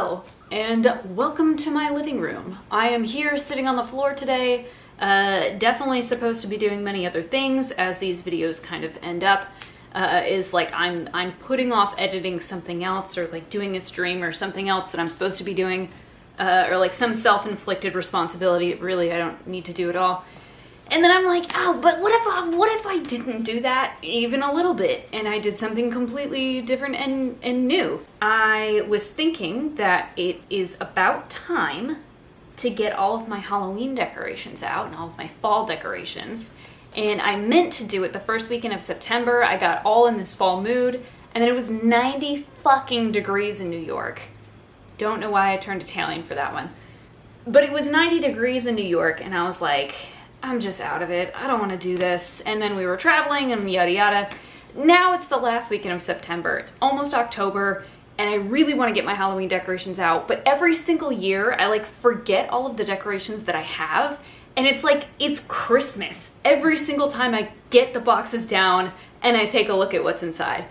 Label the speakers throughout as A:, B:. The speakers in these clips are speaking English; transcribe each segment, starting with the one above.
A: Hello, and welcome to my living room. I am here sitting on the floor today, definitely supposed to be doing many other things as these videos kind of end up, is like I'm putting off editing something else or like doing a stream or something else that I'm supposed to be doing, or like some self-inflicted responsibility really I don't need to do at all. And then I'm like, oh, but what if I didn't do that even a little bit and I did something completely different and new? I was thinking that it is about time to get all of my Halloween decorations out and all of my fall decorations. And I meant to do it the first weekend of September. I got all in this fall mood, and then it was 90 fucking degrees in New York. Don't know why I turned Italian for that one. But it was 90 degrees in New York, and I was like, I'm just out of it. I don't want to do this. And then we were traveling and yada yada. Now it's the last weekend of September. It's almost October, and I really want to get my Halloween decorations out. But every single year, I like forget all of the decorations that I have. And it's like, it's Christmas. Every single time I get the boxes down and I take a look at what's inside.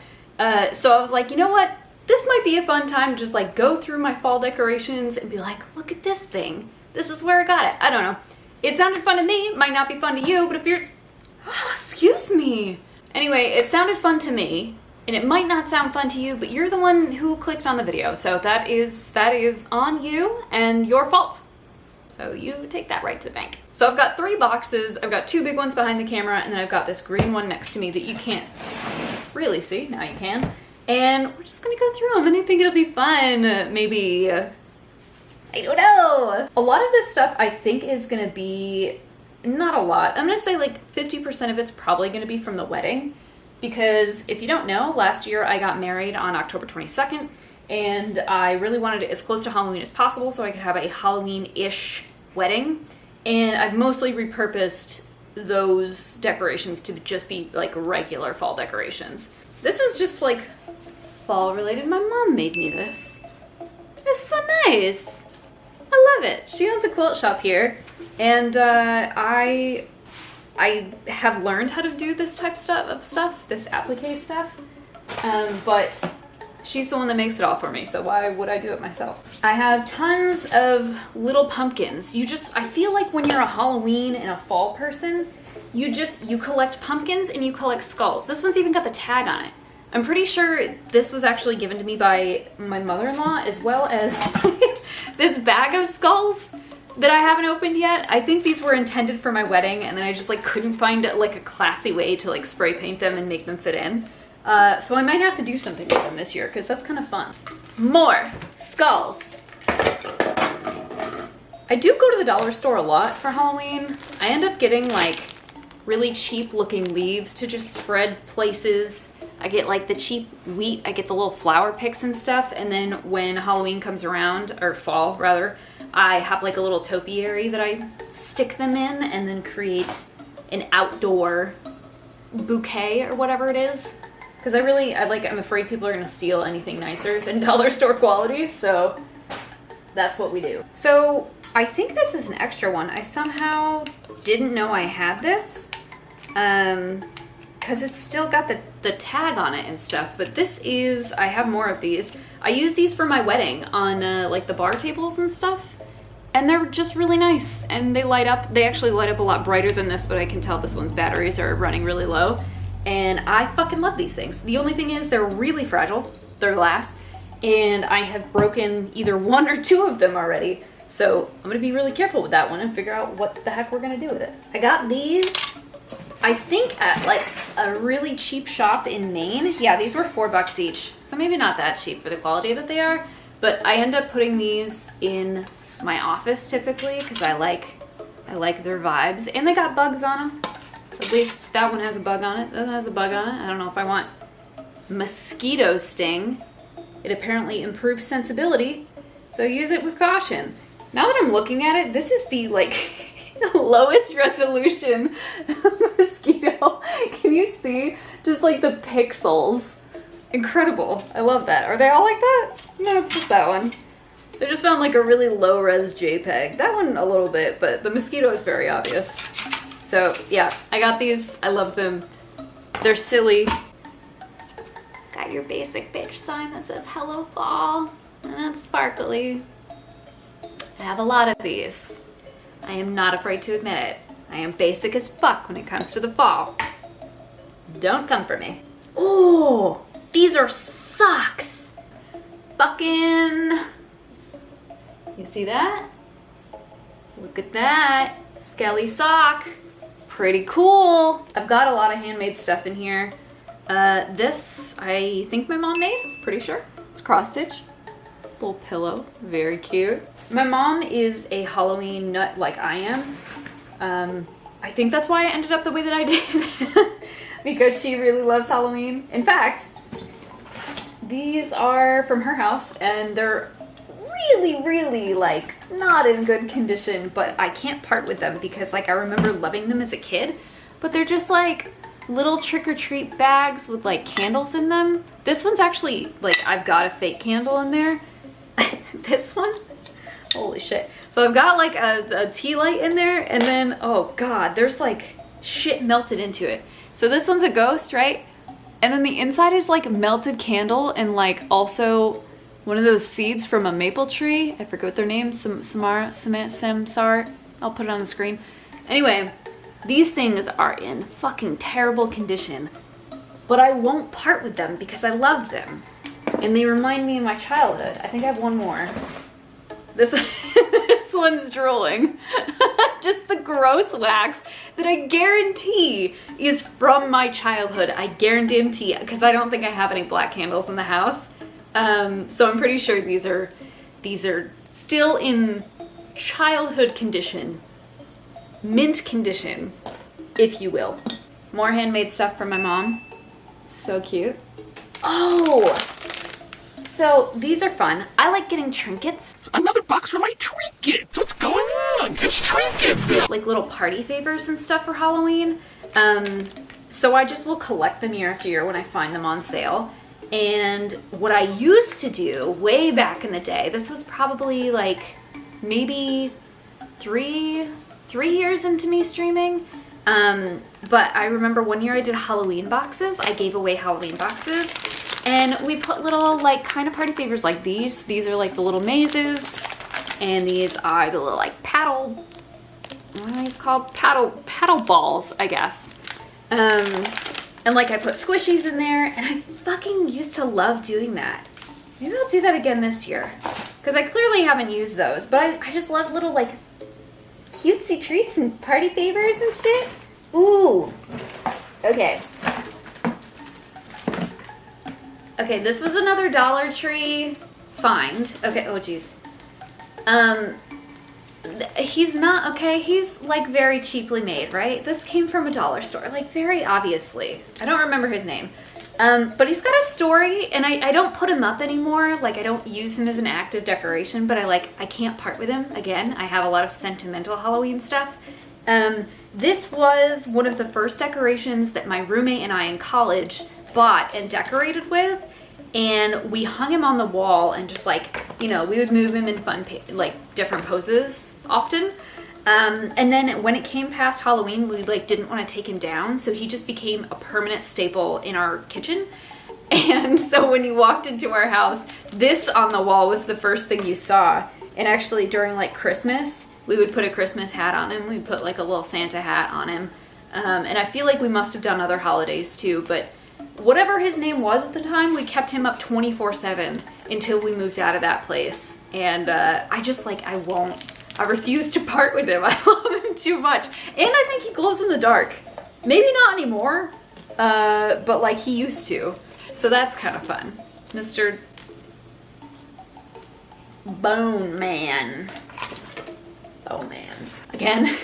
A: So I was like, you know what? This might be a fun time to just like go through my fall decorations and be like, look at this thing. This is where I got it. I don't know. It sounded fun to me. It might not be fun to you, but if you're... Oh, excuse me. Anyway, it sounded fun to me, and it might not sound fun to you, but you're the one who clicked on the video, so that is on you and your fault. So you take that right to the bank. So I've got 3 boxes. I've got 2 big ones behind the camera, and then I've got this green one next to me that you can't really see. Now you can. And we're just gonna go through them, and I think it'll be fun. Maybe... I don't know. A lot of this stuff I think is gonna be, not a lot. I'm gonna say like 50% of it's probably gonna be from the wedding. Because if you don't know, last year I got married on October 22nd. And I really wanted it as close to Halloween as possible so I could have a Halloween-ish wedding. And I've mostly repurposed those decorations to just be like regular fall decorations. This is just like fall related. My mom made me this. It's so nice. I love it. She owns a quilt shop here, and I have learned how to do this type of stuff, this applique stuff, but she's the one that makes it all for me, so why would I do it myself? I have tons of little pumpkins. I feel like when you're a Halloween and a fall person, you collect pumpkins and you collect skulls. This one's even got the tag on it. I'm pretty sure this was actually given to me by my mother-in-law, as well as this bag of skulls that I haven't opened yet. I think these were intended for my wedding, and then I just like couldn't find like a classy way to like spray paint them and make them fit in. So I might have to do something with them this year, because that's kind of fun. More skulls. I do go to the dollar store a lot for Halloween. I end up getting like really cheap looking leaves to just spread places. I get like the cheap wheat, I get the little flower picks and stuff, and then when Halloween comes around, or fall rather, I have like a little topiary that I stick them in and then create an outdoor bouquet or whatever it is. Because I'm afraid people are gonna steal anything nicer than dollar store quality, so that's what we do. So I think this is an extra one. I somehow didn't know I had this. Because it's still got the tag on it and stuff, but I have more of these. I use these for my wedding on like the bar tables and stuff, and they're just really nice, and they light up. They actually light up a lot brighter than this, but I can tell this one's batteries are running really low, and I fucking love these things. The only thing is they're really fragile, they're glass, and I have broken either 1 or 2 of them already, so I'm gonna be really careful with that one and figure out what the heck we're gonna do with it. I got these, I think at like a really cheap shop in Maine. Yeah, these were $4 each. So maybe not that cheap for the quality that they are, but I end up putting these in my office typically because I like their vibes, and they got bugs on them. At least that one has a bug on it. That has a bug on it. I don't know if I want mosquito sting. It apparently improves sensibility, so use it with caution. Now that I'm looking at it, this is the like lowest resolution mosquito. Can you see just like the pixels? Incredible. I love that. Are they all like that? No, it's just that one. They just found like a really low res JPEG. That one a little bit, but the mosquito is very obvious. So yeah, I got these. I love them. They're silly. Got your basic bitch sign that says hello fall. That's sparkly. I have a lot of these. I am not afraid to admit it. I am basic as fuck when it comes to the fall. Don't come for me. Oh, these are socks. Fucking. You see that? Look at that. Skelly sock. Pretty cool. I've got a lot of handmade stuff in here. This, I think my mom made, pretty sure. It's cross stitch. Little pillow, very cute. My mom is a Halloween nut like I am. I think that's why I ended up the way that I did. Because she really loves Halloween. In fact, these are from her house and they're really like not in good condition, but I can't part with them because like I remember loving them as a kid. But they're just like little trick-or-treat bags with like candles in them. This one's actually like I've got a fake candle in there. This one, holy shit. So I've got like a tea light in there and then, oh God, there's like shit melted into it. So this one's a ghost, right? And then the inside is like melted candle and like also one of those seeds from a maple tree. I forget what their name, Samsar. I'll put it on the screen. Anyway, these things are in fucking terrible condition, but I won't part with them because I love them. And they remind me of my childhood. I think I have one more. This, this one's drooling. Just the gross wax that I guarantee is from my childhood. I guarantee, because I don't think I have any black candles in the house. So I'm pretty sure these are still in childhood condition. Mint condition, if you will. More handmade stuff from my mom. So cute. Oh! So these are fun. I like getting trinkets.
B: Another box for my trinkets. What's going on? It's Trinketsville.
A: Like little party favors and stuff for Halloween. So I just will collect them year after year when I find them on sale. And what I used to do way back in the day, this was probably like maybe three years into me streaming. But I remember one year I did Halloween boxes. I gave away Halloween boxes. And we put little like kind of party favors like these. These are like the little mazes. And these are the little like paddle, what are these called? Paddle balls, I guess. And like I put squishies in there and I fucking used to love doing that. Maybe I'll do that again this year. Because I clearly haven't used those, but I just love little like cutesy treats and party favors and shit. Ooh. Okay. Okay, this was another Dollar Tree find. Okay, oh geez. He's not, okay, he's like very cheaply made, right? This came from a dollar store, like very obviously. I don't remember his name. But he's got a story and I don't put him up anymore. Like I don't use him as an active decoration, but I can't part with him. Again, I have a lot of sentimental Halloween stuff. This was one of the first decorations that my roommate and I in college bought and decorated with. And we hung him on the wall and just like, you know, we would move him in fun, like different poses often. And then when it came past Halloween, we like didn't want to take him down. So he just became a permanent staple in our kitchen. And so when you walked into our house, this on the wall was the first thing you saw. And actually during like Christmas, we would put a Christmas hat on him. We'd put like a little Santa hat on him. And I feel like we must have done other holidays too, but whatever his name was at the time, we kept him up 24/7 until we moved out of that place. And I just like, I refuse to part with him. I love him too much. And I think he glows in the dark. Maybe not anymore, but like he used to. So that's kind of fun. Mr. Bone Man. Bone Man. Again,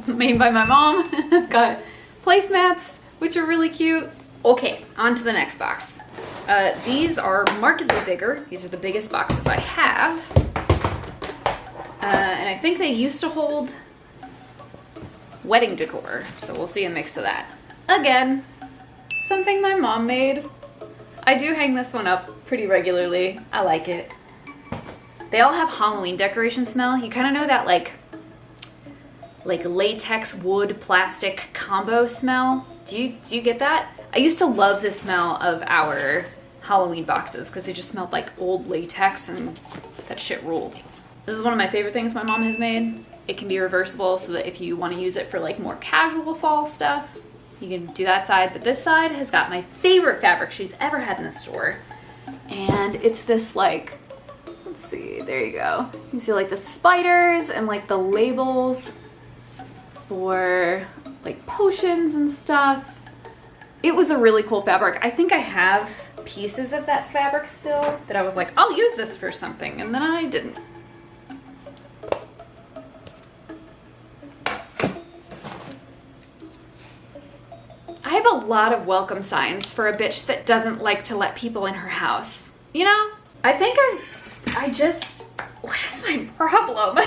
A: made by my mom. I've got placemats, which are really cute. Okay, on to the next box. These are markedly bigger. These are the biggest boxes I have. And I think they used to hold wedding decor, so we'll see a mix of that. Again, something my mom made. I do hang this one up pretty regularly. I like it. They all have Halloween decoration smell. You kind of know that like latex, wood, plastic combo smell. Do you get that? I used to love the smell of our Halloween boxes because they just smelled like old latex and that shit ruled. This is one of my favorite things my mom has made. It can be reversible so that if you want to use it for like more casual fall stuff, you can do that side. But this side has got my favorite fabric she's ever had in the store. And it's this like, let's see, there you go. You can see like the spiders and like the labels for like potions and stuff. It was a really cool fabric. I think I have pieces of that fabric still that I was like, I'll use this for something, and then I didn't. I have a lot of welcome signs for a bitch that doesn't like to let people in her house. You know? I think what is my problem?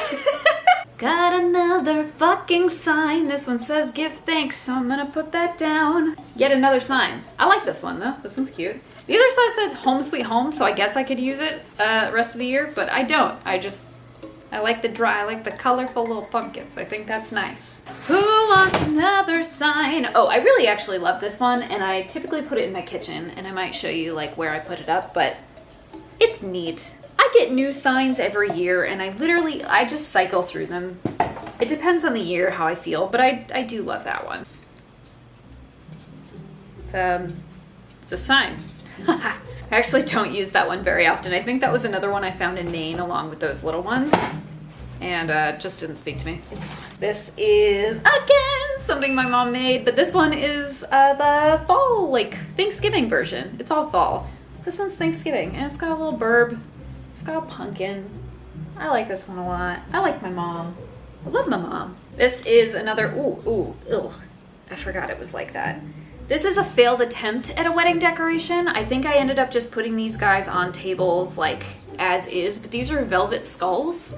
A: Got another fucking sign. This one says give thanks, so I'm gonna put that down. Yet another sign. I like this one though. This one's cute. The other side said home sweet home, so I guess I could use it rest of the year, but I don't. I like the colorful little pumpkins. I think that's nice. Who wants another sign? Oh, I really actually love this one, and I typically put it in my kitchen, and I might show you like where I put it up, but it's neat. I get new signs every year, and I just cycle through them. It depends on the year how I feel, but I do love that one. It's a sign. I actually don't use that one very often. I think that was another one I found in Maine along with those little ones, and just didn't speak to me. This is, again, something my mom made, but this one is the fall, like, Thanksgiving version. It's all fall. This one's Thanksgiving, and it's got a little burb. It's got a pumpkin. I like this one a lot. I like my mom. I love my mom. This is another, I forgot it was like that. This is a failed attempt at a wedding decoration. I think I ended up just putting these guys on tables like as is, but these are velvet skulls.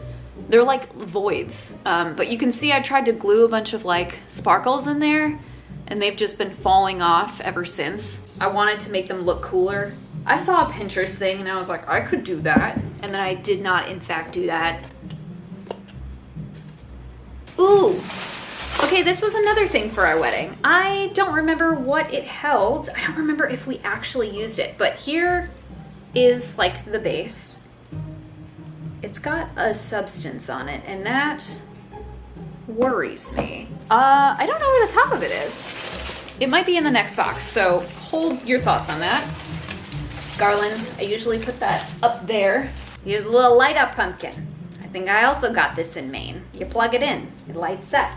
A: They're like voids, but you can see I tried to glue a bunch of like sparkles in there, and they've just been falling off ever since. I wanted to make them look cooler. I saw a Pinterest thing and I was like, I could do that. And then I did not, in fact, do that. Ooh. Okay, this was another thing for our wedding. I don't remember what it held. I don't remember if we actually used it, but here is like the base. It's got a substance on it, and that worries me. I don't know where the top of it is. It might be in the next box, so hold your thoughts on that. Garland, I usually put that up there. Here's a little light up pumpkin. I think I also got this in Maine. You plug it in, it lights up.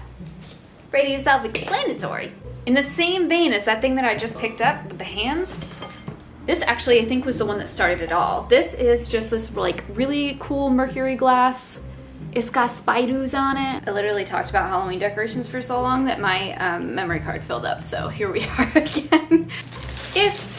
A: Pretty self-explanatory. In the same vein as that thing that I just picked up with the hands, this actually I think was the one that started it all. This is just this like really cool mercury glass. It's got spiders on it. I literally talked about Halloween decorations for so long that my memory card filled up, so here we are again. If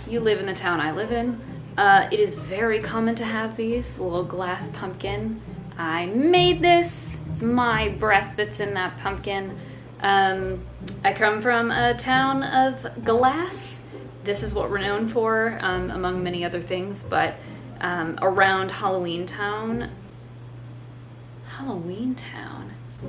A: you live in the town I live in, it is very common to have these little glass pumpkin. I made this. It's my breath that's in that pumpkin. I come from a town of glass. This is what we're known for, among many other things, but around Halloween Town,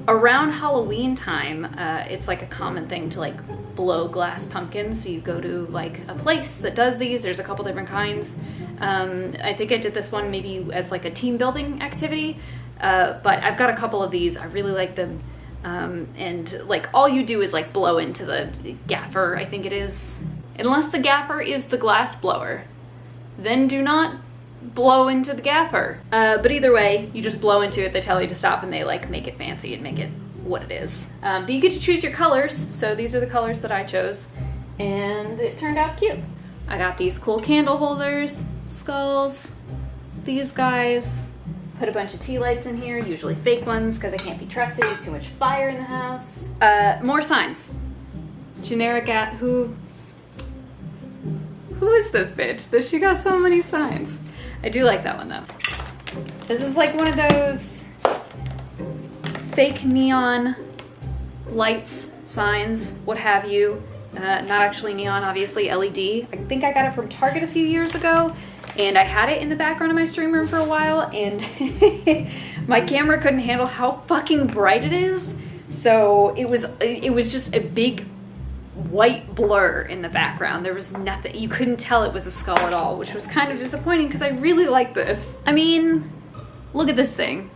A: around Halloween time, it's like a common thing to like blow glass pumpkins. So you go to like a place that does these. There's a couple different kinds. I think I did this one maybe as like a team building activity, but I've got a couple of these. I really like them. And like all you do is like blow into the gaffer, I think it is. Unless the gaffer is the glass blower, then do not blow into the gaffer. But either way, you just blow into it, they tell you to stop, and they like make it fancy and make it what it is. But you get to choose your colors, so these are the colors that I chose, and it turned out cute. I got these cool candle holders, skulls, these guys, put a bunch of tea lights in here, usually fake ones because I can't be trusted with too much fire in the house. More signs. Generic at who is this bitch? She got so many signs. I do like that one though. This is like one of those fake neon lights, signs, what have you. Not actually neon, obviously, LED. I think I got it from Target a few years ago, and I had it in the background of my stream room for a while, and my camera couldn't handle how fucking bright it is. So it was just a big white blur in the background. There was nothing, you couldn't tell it was a skull at all, which was kind of disappointing because I really like this. I mean, look at this thing.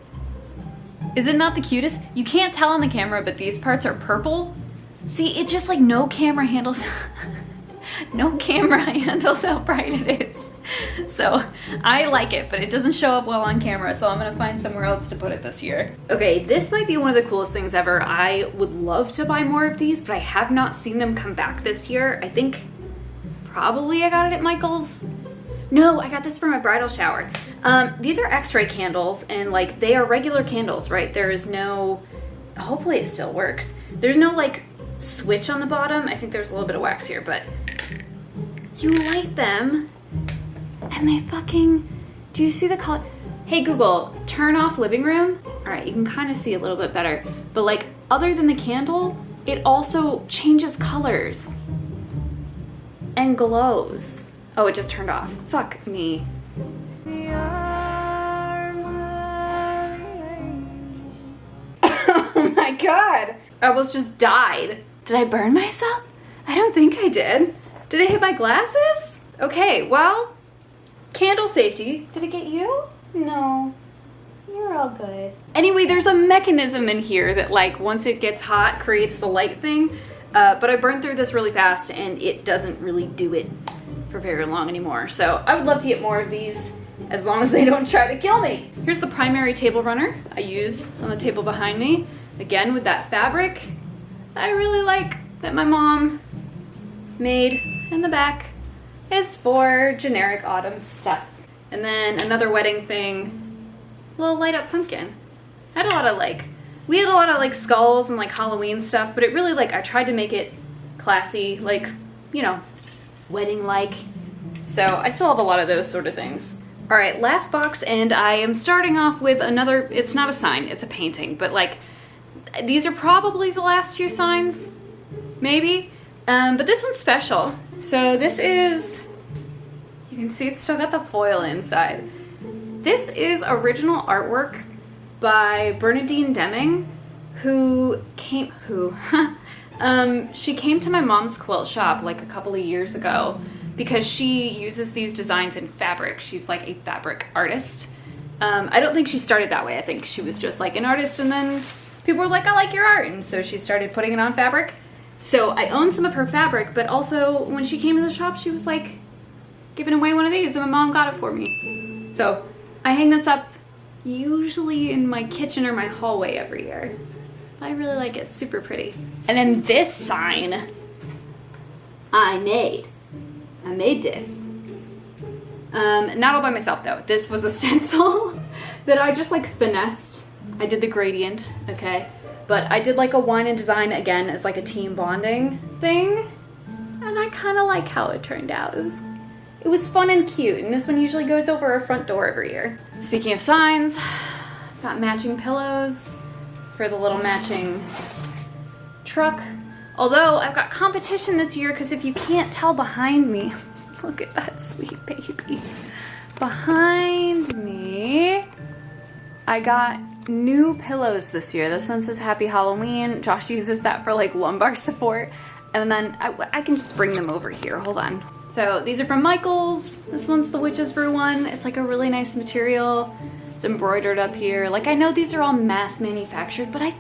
A: Is it not the cutest? You can't tell on the camera, but these parts are purple. See, it's just like no camera handles. No camera handles how bright it is. So I like it, but it doesn't show up well on camera, so I'm gonna find somewhere else to put it this year. Okay, this might be one of the coolest things ever. I would love to buy more of these, but I have not seen them come back this year. I think probably I got it at Michael's. No, I got this for my bridal shower. These are X-ray candles, and like they are regular candles, right? There is no, hopefully it still works. There's no like switch on the bottom. I think there's a little bit of wax here, but you light them and they fucking, do you see the color? Hey Google, turn off living room. All right, you can kind of see a little bit better, but like other than the candle, it also changes colors and glows. Oh, it just turned off. Fuck me. Oh my God. I almost just died. Did I burn myself? I don't think I did. Did it hit my glasses? Okay, well, candle safety. Did it get you? No, you're all good. Anyway, there's a mechanism in here that like once it gets hot creates the light thing. But I burned through this really fast and it doesn't really do it for very long anymore. So I would love to get more of these as long as they don't try to kill me. Here's the primary table runner I use on the table behind me. Again, with that fabric I really like that my mom made in the back is for generic autumn stuff. And then another wedding thing, little light up pumpkin. I had a lot of like, we had a lot of like skulls and like Halloween stuff, but it really like, I tried to make it classy, like, you know, wedding-like. So I still have a lot of those sort of things. All right, last box, and I am starting off with another, it's not a sign, it's a painting, but like, these are probably the last two signs, maybe. But this one's special. So this is, you can see it's still got the foil inside. This is original artwork by Bernadine Deming, she came to my mom's quilt shop like a couple of years ago because she uses these designs in fabric. She's like a fabric artist. I don't think she started that way. I think she was just like an artist and then people were like, I like your art. And so she started putting it on fabric. So I own some of her fabric, but also when she came to the shop, she was like giving away one of these and my mom got it for me. So I hang this up usually in my kitchen or my hallway every year. I really like it, super pretty. And then this sign I made this. Not all by myself though. This was a stencil that I just like finessed. I did the gradient, okay? But I did like a wine and design again as like a team bonding thing. And I kind of like how it turned out. It was fun and cute. And this one usually goes over our front door every year. Speaking of signs, got matching pillows for the little matching truck. Although I've got competition this year because if you can't tell behind me, look at that sweet baby. Behind me, I got new pillows this year. This one says Happy Halloween. Josh uses that for like lumbar support. And then I can just bring them over here. Hold on. So these are from Michael's. This one's the Witch's Brew one. It's like a really nice material. It's embroidered up here. Like I know these are all mass manufactured, but I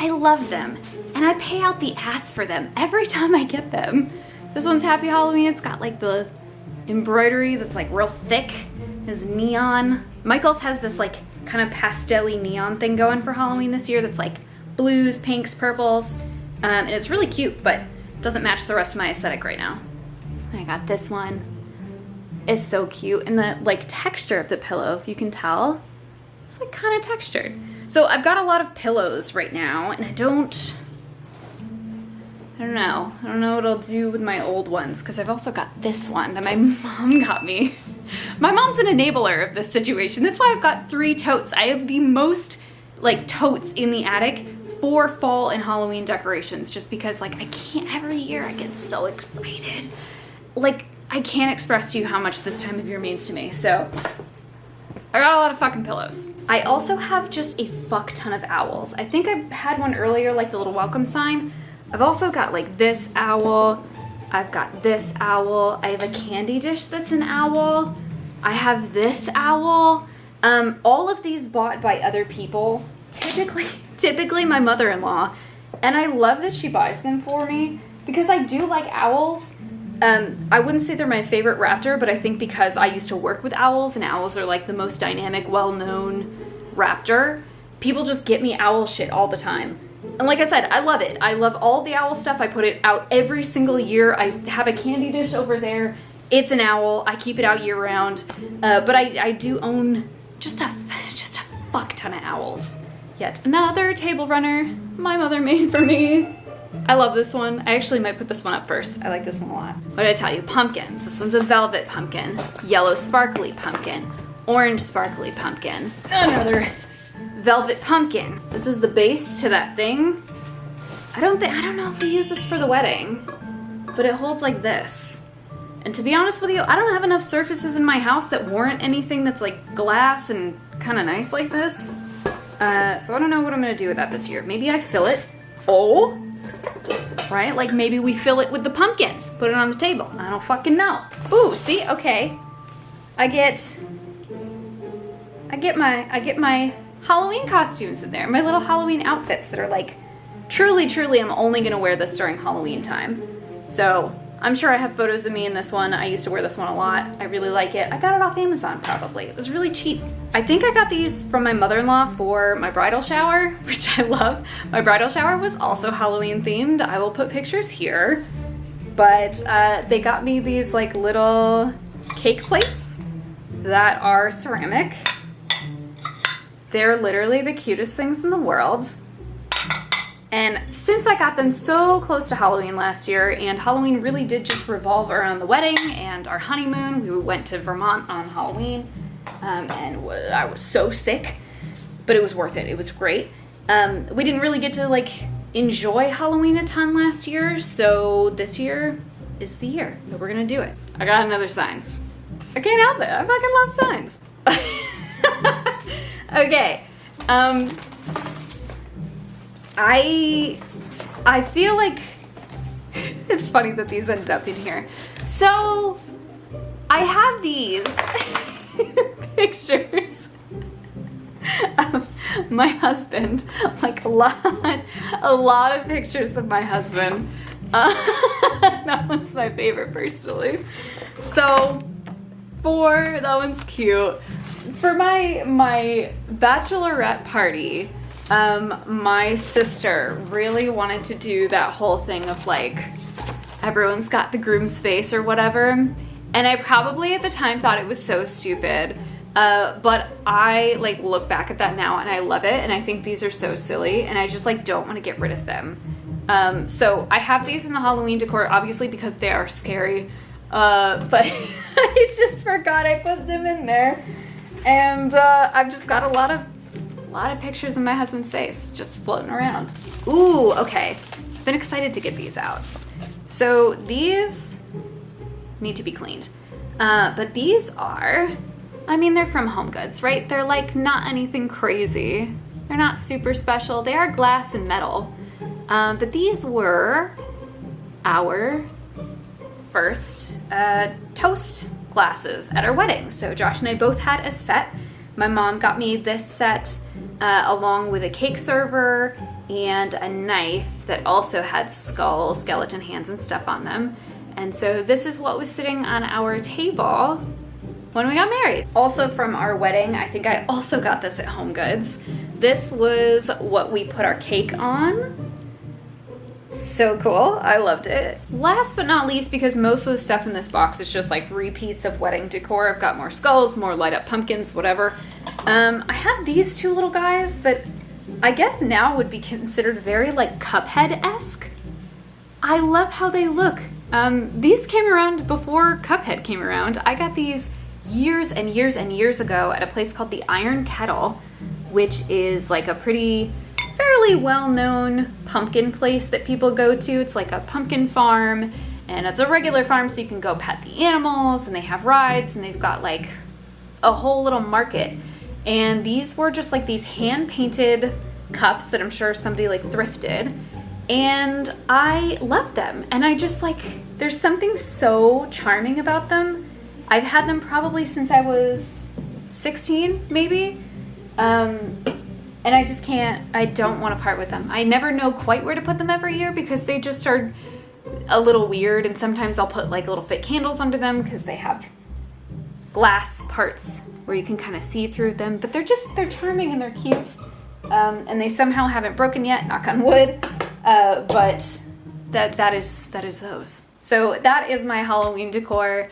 A: love them. And I pay out the ass for them every time I get them. This one's Happy Halloween. It's got like the embroidery that's like real thick. It's neon. Michael's has this like kind of pastel-y neon thing going for Halloween this year that's like blues, pinks, purples. And it's really cute, but doesn't match the rest of my aesthetic right now. I got this one. It's so cute. And the like texture of the pillow, if you can tell, it's like kind of textured. So I've got a lot of pillows right now and I don't know. I don't know what I'll do with my old ones because I've also got this one that my mom got me. My mom's an enabler of this situation. That's why I've got 3 totes. I have the most like totes in the attic for fall and Halloween decorations just because like I can't, every year I get so excited. Like I can't express to you how much this time of year means to me. So I got a lot of fucking pillows. I also have just a fuck ton of owls. I think I had one earlier, like the little welcome sign. I've also got like this owl. I've got this owl. I have a candy dish that's an owl. I have this owl. All of these bought by other people, typically my mother-in-law. And I love that she buys them for me because I do like owls. I wouldn't say they're my favorite raptor, but I think because I used to work with owls and owls are like the most dynamic, well-known raptor, people just get me owl shit all the time. And like I said, I love it. I love all the owl stuff. I put it out every single year. I have a candy dish over there. It's an owl. I keep it out year round. But I do own just a fuck ton of owls. Yet another table runner my mother made for me. I love this one. I actually might put this one up first. I like this one a lot. What did I tell you? Pumpkins. This one's a velvet pumpkin, yellow sparkly pumpkin, orange sparkly pumpkin, another velvet pumpkin. This is the base to that thing. I don't know if we use this for the wedding, but it holds like this. And to be honest with you, I don't have enough surfaces in my house that warrant anything that's like glass and kind of nice like this. So I don't know what I'm gonna do with that this year. Maybe I fill it. Oh, right? Like maybe we fill it with the pumpkins. Put it on the table. I don't fucking know. Ooh, see? Okay. I get my Halloween costumes in there. My little Halloween outfits that are like, truly, I'm only gonna wear this during Halloween time. So I'm sure I have photos of me in this one. I used to wear this one a lot. I really like it. I got it off Amazon probably. It was really cheap. I think I got these from my mother-in-law for my bridal shower, which I love. My bridal shower was also Halloween themed. I will put pictures here. But they got me these like little cake plates that are ceramic. They're literally the cutest things in the world. And since I got them so close to Halloween last year, and Halloween really did just revolve around the wedding and our honeymoon, we went to Vermont on Halloween, and I was so sick, but it was worth it. It was great. We didn't really get to like enjoy Halloween a ton last year, so this year is the year that we're gonna do it. I got another sign. I can't help it. I fucking love signs. Okay. I feel like it's funny that these ended up in here. So I have these pictures of my husband, like a lot of pictures of my husband. That one's my favorite personally. So that one's cute. For my bachelorette party, my sister really wanted to do that whole thing of like, everyone's got the groom's face or whatever. And I probably at the time thought it was so stupid. But I like look back at that now and I love it. And I think these are so silly and I just like don't want to get rid of them. So I have these in the Halloween decor, obviously because they are scary. But I just forgot I put them in there. And I've just got a lot of pictures of my husband's face just floating around. Ooh, okay. I've been excited to get these out. So these need to be cleaned. But these are, I mean, they're from HomeGoods, right? They're like not anything crazy. They're not super special. They are glass and metal. But these were our first toast glasses at our wedding. So Josh and I both had a set. My mom got me this set along with a cake server and a knife that also had skeleton hands and stuff on them. And so this is what was sitting on our table when we got married. Also from our wedding, I think I also got this at HomeGoods. This was what we put our cake on. So cool. I loved it. Last but not least, because most of the stuff in this box is just like repeats of wedding decor. I've got more skulls, more light up pumpkins, whatever. I have these two little guys that I guess now would be considered very like Cuphead-esque. I love how they look. These came around before Cuphead came around. I got these years and years and years ago at a place called the Iron Kettle, which is like a fairly well-known pumpkin place that people go to. It's like a pumpkin farm, and it's a regular farm, so you can go pet the animals, and they have rides, and they've got like a whole little market. And these were just like these hand-painted cups that I'm sure somebody like thrifted, and I love them. And I just like, there's something so charming about them. I've had them probably since I was 16, maybe. And I just can't, I don't want to part with them. I never know quite where to put them every year because they just are a little weird, and sometimes I'll put like little fake candles under them because they have glass parts where you can kind of see through them, but they're charming and they're cute. And they somehow haven't broken yet, knock on wood. But that is those. So that is my Halloween decor.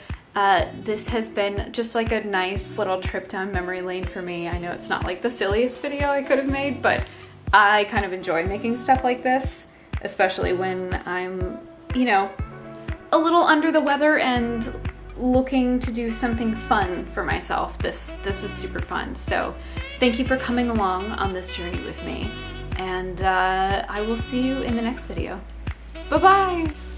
A: This has been just like a nice little trip down memory lane for me. I know it's not like the silliest video I could have made, but I kind of enjoy making stuff like this, especially when I'm, you know, a little under the weather and looking to do something fun for myself. This is super fun. So thank you for coming along on this journey with me, and I will see you in the next video. Bye-bye!